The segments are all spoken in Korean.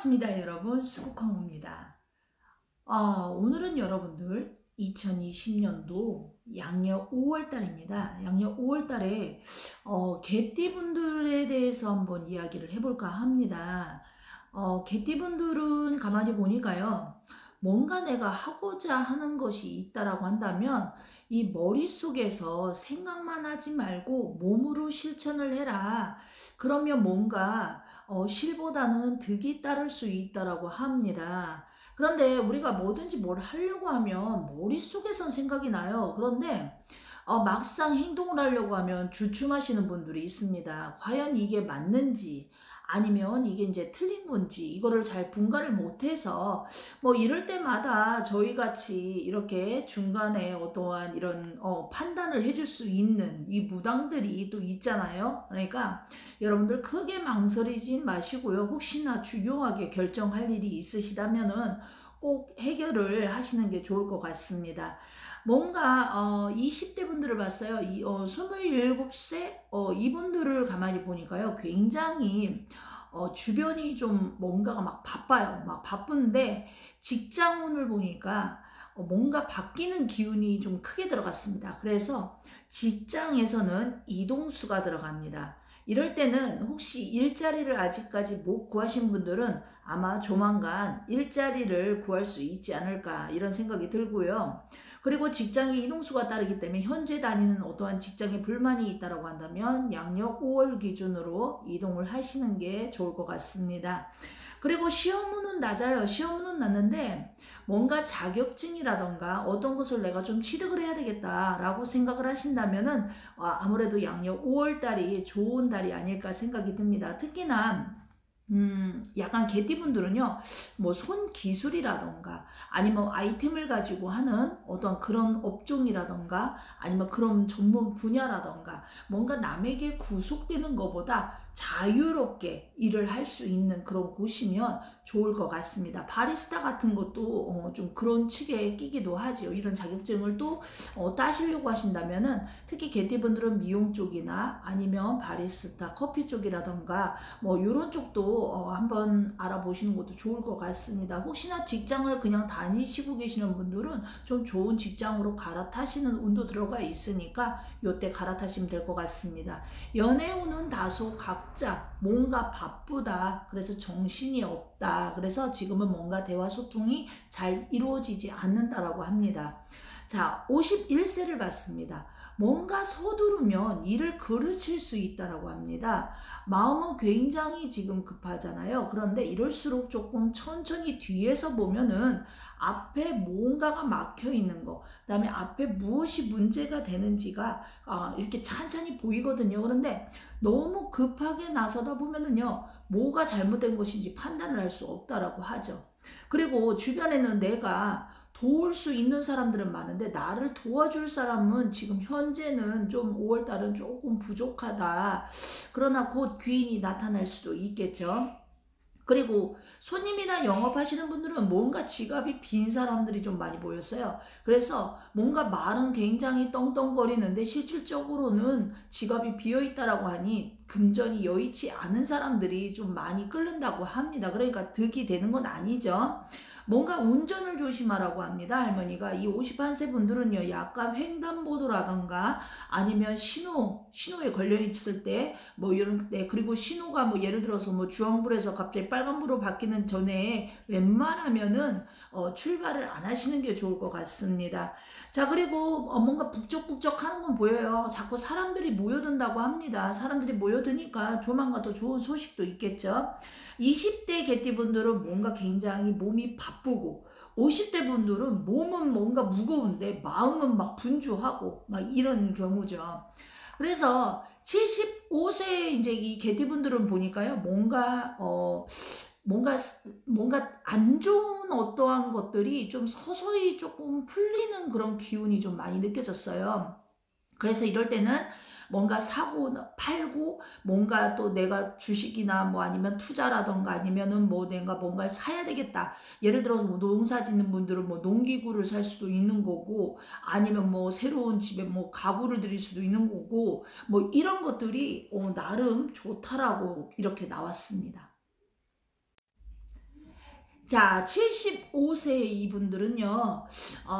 반갑습니다, 여러분. 수국황호입니다. 오늘은 여러분들 2020년도 양력 5월달입니다. 양력 5월달에 개띠분들에 대해서 한번 이야기를 해볼까 합니다. 개띠분들은 가만히 보니까요, 뭔가 내가 하고자 하는 것이 있다라고 한다면 이 머릿속에서 생각만 하지 말고 몸으로 실천을 해라. 그러면 뭔가 실보다는 득이 따를 수 있다라고 합니다. 그런데 우리가 뭐든지 뭘 하려고 하면 머릿속에선 생각이 나요. 그런데 막상 행동을 하려고 하면 주춤하시는 분들이 있습니다. 과연 이게 맞는지 아니면 이게 이제 틀린 건지 이거를 잘 분간을 못해서 뭐 이럴 때마다 저희 같이 이렇게 중간에 어떠한 이런 판단을 해줄 수 있는 이 무당들이 또 있잖아요. 그러니까 여러분들 크게 망설이지 마시고요. 혹시나 중요하게 결정할 일이 있으시다면은 꼭 해결을 하시는 게 좋을 것 같습니다. 뭔가 20대 분들을 봤어요. 27세 이분들을 가만히 보니까요. 굉장히 주변이 좀 뭔가가 막 바빠요. 막 바쁜데 직장운을 보니까 뭔가 바뀌는 기운이 좀 크게 들어갔습니다. 그래서 직장에서는 이동수가 들어갑니다. 이럴 때는 혹시 일자리를 아직까지 못 구하신 분들은 아마 조만간 일자리를 구할 수 있지 않을까 이런 생각이 들고요. 그리고 직장의 이동수가 따르기 때문에 현재 다니는 어떠한 직장에 불만이 있다고 한다면 양력 5월 기준으로 이동을 하시는 게 좋을 것 같습니다. 그리고 시험운은 낮아요. 시험운은 낮는데 뭔가 자격증이라던가 어떤 것을 내가 좀 취득을 해야 되겠다라고 생각을 하신다면은 아무래도 양력 5월 달이 좋은 달이 아닐까 생각이 듭니다. 특히나 약간 개띠분들은요, 뭐 손 기술이라던가 아니면 아이템을 가지고 하는 어떤 그런 업종이라던가 아니면 그런 전문 분야라던가 뭔가 남에게 구속되는 것보다 자유롭게 일을 할 수 있는 그런 곳이면 좋을 것 같습니다. 바리스타 같은 것도 좀 그런 측에 끼기도 하죠. 이런 자격증을 또 따시려고 하신다면은 특히 개띠분들은 미용 쪽이나 아니면 바리스타 커피 쪽이라던가 뭐 이런 쪽도 한번 알아보시는 것도 좋을 것 같습니다. 혹시나 직장을 그냥 다니시고 계시는 분들은 좀 좋은 직장으로 갈아타시는 운도 들어가 있으니까 요때 갈아타시면 될 것 같습니다. 연애운은 다소 각자 뭔가 바쁘다, 그래서 정신이 없다, 그래서 지금은 뭔가 대화 소통이 잘 이루어지지 않는다라고 합니다. 자, 51세를 봤습니다. 뭔가 서두르면 일을 그르칠 수 있다라고 합니다. 마음은 굉장히 지금 급하잖아요. 그런데 이럴수록 조금 천천히 뒤에서 보면은 앞에 뭔가가 막혀 있는 거, 그다음에 앞에 무엇이 문제가 되는지가 이렇게 찬찬히 보이거든요. 그런데 너무 급하게 나서다 보면은요, 뭐가 잘못된 것인지 판단을 할 수 없다라고 하죠. 그리고 주변에는 내가 도울 수 있는 사람들은 많은데 나를 도와줄 사람은 지금 현재는 좀 5월달은 조금 부족하다. 그러나 곧 귀인이 나타날 수도 있겠죠. 그리고 손님이나 영업하시는 분들은 뭔가 지갑이 빈 사람들이 좀 많이 보였어요. 그래서 뭔가 말은 굉장히 떵떵거리는데 실질적으로는 지갑이 비어있다라고 하니 금전이 여의치 않은 사람들이 좀 많이 끓는다고 합니다. 그러니까 득이 되는 건 아니죠. 뭔가 운전을 조심하라고 합니다. 할머니가 이 51세 분들은요, 약간 횡단보도라던가 아니면 신호에 걸려 있을 때 뭐 이런 때, 그리고 신호가 뭐 예를 들어서 뭐 주황불에서 갑자기 빨간불로 바뀌는 전에 웬만하면은 출발을 안 하시는 게 좋을 것 같습니다. 자, 그리고 뭔가 북적북적 하는 건 보여요. 자꾸 사람들이 모여든다고 합니다. 사람들이 모여드니까 조만간 더 좋은 소식도 있겠죠. 20대 개띠분들은 뭔가 굉장히 몸이 바쁘고 50대 분들은 몸은 뭔가 무거운데 마음은 막 분주하고 막 이런 경우죠. 그래서 75세 이제 이 개띠분들은 보니까요, 뭔가 안 좋은 어떠한 것들이 좀 서서히 조금 풀리는 그런 기운이 좀 많이 느껴졌어요. 그래서 이럴 때는 뭔가 사고 팔고 뭔가 또 내가 주식이나 뭐 아니면 투자라던가 아니면은 뭐 내가 뭔가를 사야 되겠다. 예를 들어서 뭐 농사 짓는 분들은 뭐 농기구를 살 수도 있는 거고 아니면 뭐 새로운 집에 뭐 가구를 들일 수도 있는 거고 뭐 이런 것들이 나름 좋다라고 이렇게 나왔습니다. 자, 75세 이분들은요,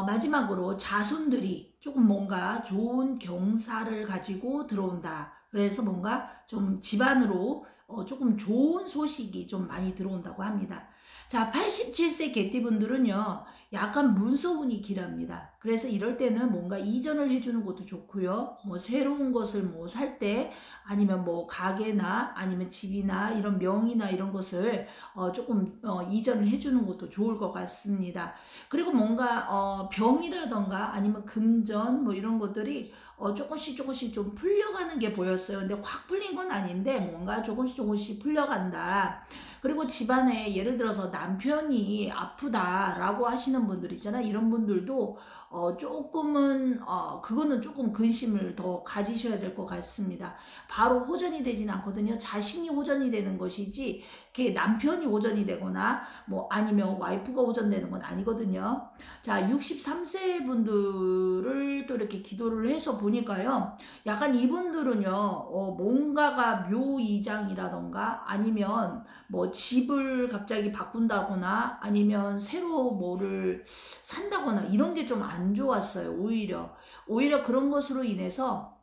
마지막으로 자손들이 조금 뭔가 좋은 경사를 가지고 들어온다. 그래서 뭔가 좀 집안으로 조금 좋은 소식이 좀 많이 들어온다고 합니다. 자, 87세 개띠분들은요, 약간 문서운이 길합니다. 그래서 이럴 때는 뭔가 이전을 해주는 것도 좋고요. 뭐 새로운 것을 뭐 살 때, 아니면 뭐 가게나 아니면 집이나 이런 명의나 이런 것을 조금 이전을 해주는 것도 좋을 것 같습니다. 그리고 뭔가 병이라던가 아니면 금전 뭐 이런 것들이 조금씩 좀 풀려가는 게 보였어요. 근데 확 풀린 건 아닌데 뭔가 조금씩 풀려간다. 그리고 집안에 예를 들어서 남편이 아프다라고 하시는 분들 있잖아요. 이런 분들도 조금은 그거는 조금 근심을 더 가지셔야 될 것 같습니다. 바로 호전이 되진 않거든요. 자신이 호전이 되는 것이지 걔 남편이 호전이 되거나 뭐 아니면 와이프가 호전되는 건 아니거든요. 자, 63세 분들을 또 이렇게 기도를 해서 보니까요. 약간 이분들은요. 뭔가가 묘이장이라던가 아니면 뭐 집을 갑자기 바꾼다거나 아니면 새로 뭐를 산다거나 이런 게 좀 안 좋았어요. 오히려 그런 것으로 인해서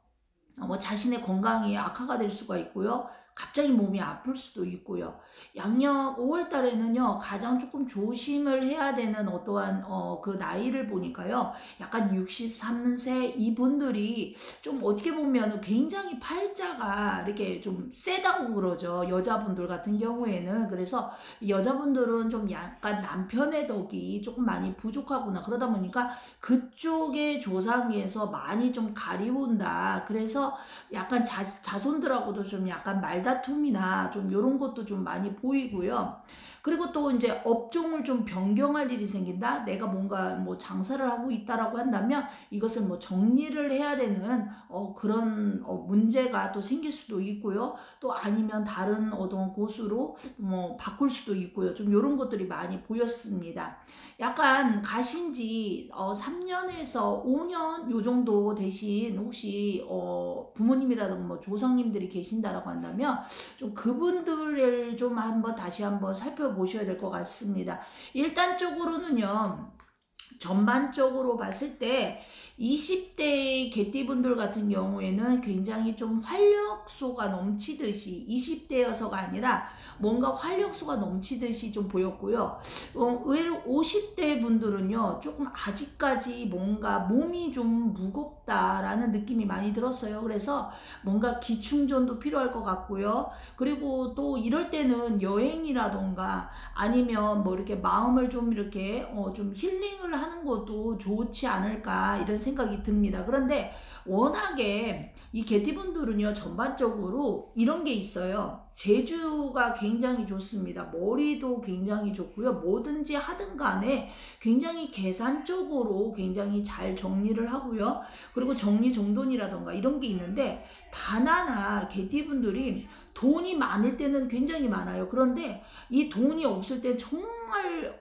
뭐 자신의 건강이 악화가 될 수가 있고요. 갑자기 몸이 아플 수도 있고요. 양력 5월 달에는요, 가장 조금 조심을 해야 되는 어떠한, 그 나이를 보니까요, 약간 63세 이분들이 좀 어떻게 보면 굉장히 팔자가 이렇게 좀 세다고 그러죠. 여자분들 같은 경우에는. 그래서 여자분들은 좀 약간 남편의 덕이 조금 많이 부족하구나. 그러다 보니까 그쪽의 조상에서 많이 좀 가리운다. 그래서 약간 자손들하고도 좀 약간 말다툼이나 좀 이런 것도 좀 많이 보이고요. 그리고 또 이제 업종을 좀 변경할 일이 생긴다. 내가 뭔가 뭐 장사를 하고 있다라고 한다면 이것을 뭐 정리를 해야 되는 그런 문제가 또 생길 수도 있고요. 또 아니면 다른 어떤 곳으로 뭐 바꿀 수도 있고요. 좀 이런 것들이 많이 보였습니다. 약간 가신 지 3년에서 5년 요 정도 되신 혹시 부모님이라든가 뭐 조상님들이 계신다라고 한다면 좀 그분들을 좀 한번 다시 한번 살펴보셔야 될 것 같습니다. 일단적으로는요. 전반적으로 봤을 때 20대 개띠분들 같은 경우에는 굉장히 좀 활력소가 넘치듯이 20대여서가 아니라 뭔가 활력소가 넘치듯이 좀 보였고요. 의외로 50대 분들은요. 조금 아직까지 뭔가 몸이 좀 무겁다라는 느낌이 많이 들었어요. 그래서 뭔가 기충전도 필요할 것 같고요. 그리고 또 이럴 때는 여행이라던가 아니면 뭐 이렇게 마음을 좀 이렇게 좀 힐링을 하는 것도 좋지 않을까 이런 생각이 듭니다. 그런데 워낙에 이 개띠분들은요 전반적으로 이런 게 있어요. 재주가 굉장히 좋습니다. 머리도 굉장히 좋고요. 뭐든지 하든 간에 굉장히 계산적으로 굉장히 잘 정리를 하고요. 그리고 정리정돈이라던가 이런 게 있는데 단 하나 개띠분들이 돈이 많을 때는 굉장히 많아요. 그런데 이 돈이 없을 때 정말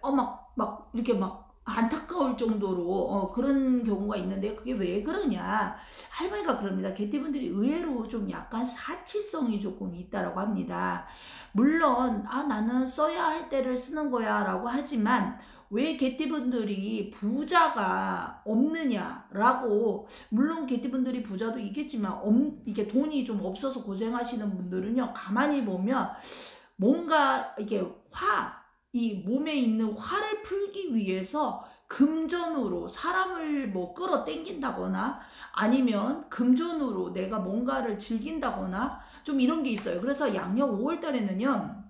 막 이렇게 막 안타까울 정도로 그런 경우가 있는데 그게 왜 그러냐 할머니가 그럽니다. 개띠분들이 의외로 좀 약간 사치성이 조금 있다라고 합니다. 물론 나는 써야 할 때를 쓰는 거야 라고 하지만 왜 개띠분들이 부자가 없느냐라고 물론 개띠분들이 부자도 있겠지만 이게 돈이 좀 없어서 고생하시는 분들은요 가만히 보면 뭔가 이게 이 몸에 있는 화를 풀기 위해서 금전으로 사람을 뭐 끌어 당긴다거나 아니면 금전으로 내가 뭔가를 즐긴다거나 좀 이런 게 있어요. 그래서 양력 5월 달에는요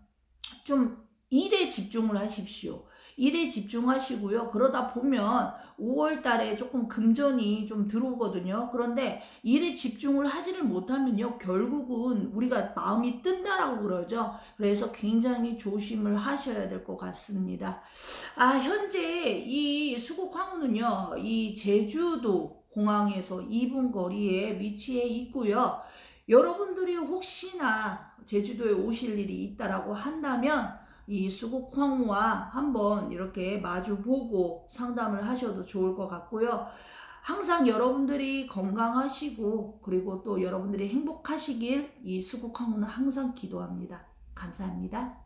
좀 일에 집중을 하십시오. 일에 집중하시고요. 그러다 보면 5월 달에 조금 금전이 좀 들어오거든요. 그런데 일에 집중을 하지를 못하면요. 결국은 우리가 마음이 뜬다라고 그러죠. 그래서 굉장히 조심을 하셔야 될 것 같습니다. 현재 이 수국황후는요. 이 제주도 공항에서 2분 거리에 위치해 있고요. 여러분들이 혹시나 제주도에 오실 일이 있다라고 한다면 이 수국황후와 한번 이렇게 마주보고 상담을 하셔도 좋을 것 같고요. 항상 여러분들이 건강하시고 그리고 또 여러분들이 행복하시길 이 수국황후는 항상 기도합니다. 감사합니다.